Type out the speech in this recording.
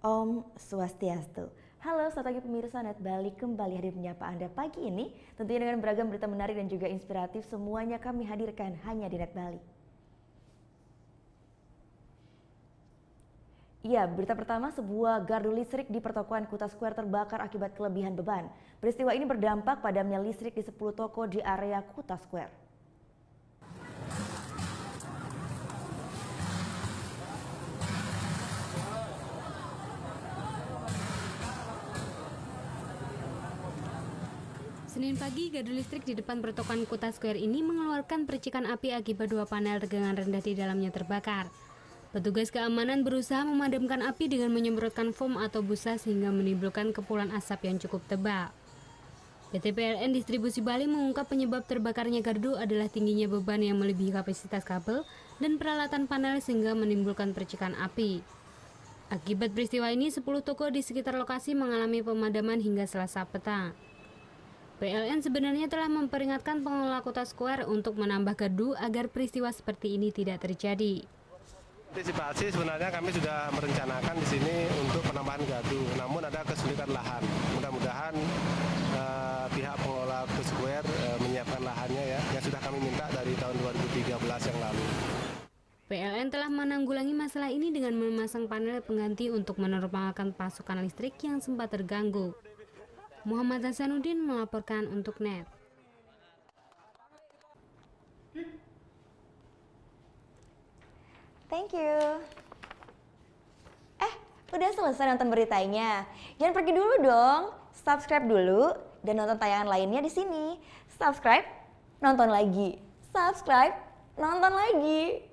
Om Swastiastu. Halo, selamat pagi pemirsa Net Bali, kembali hadir menyapa Anda pagi ini. Tentunya dengan beragam berita menarik dan juga inspiratif, semuanya kami hadirkan hanya di Net Bali. Ya, berita pertama, sebuah gardu listrik di pertokoan Kuta Square terbakar akibat kelebihan beban. Peristiwa ini berdampak padamnya listrik di 10 toko di area Kuta Square. Senin pagi, gardu listrik di depan pertokoan Kuta Square ini mengeluarkan percikan api akibat dua panel tegangan rendah di dalamnya terbakar. Petugas keamanan berusaha memadamkan api dengan menyemprotkan foam atau busa sehingga menimbulkan kepulan asap yang cukup tebal. PT PLN Distribusi Bali mengungkap penyebab terbakarnya gardu adalah tingginya beban yang melebihi kapasitas kabel dan peralatan panel sehingga menimbulkan percikan api. Akibat peristiwa ini, 10 toko di sekitar lokasi mengalami pemadaman hingga Selasa petang. PLN sebenarnya telah memperingatkan pengelola Kuta Square untuk menambah gardu agar peristiwa seperti ini tidak terjadi. Antisipasi sebenarnya kami sudah merencanakan di sini untuk penambahan gardu, namun ada kesulitan lahan. Mudah-mudahan pihak pengelola Kuta Square menyiapkan lahannya ya, yang sudah kami minta dari tahun 2013 yang lalu. PLN telah menanggulangi masalah ini dengan memasang panel pengganti untuk menormalkan pasokan listrik yang sempat terganggu. Muhammad Hasanuddin melaporkan untuk NET. Thank you. Udah selesai nonton beritanya? Jangan pergi dulu dong. Subscribe dulu dan nonton tayangan lainnya di sini. Subscribe, nonton lagi. Subscribe, nonton lagi.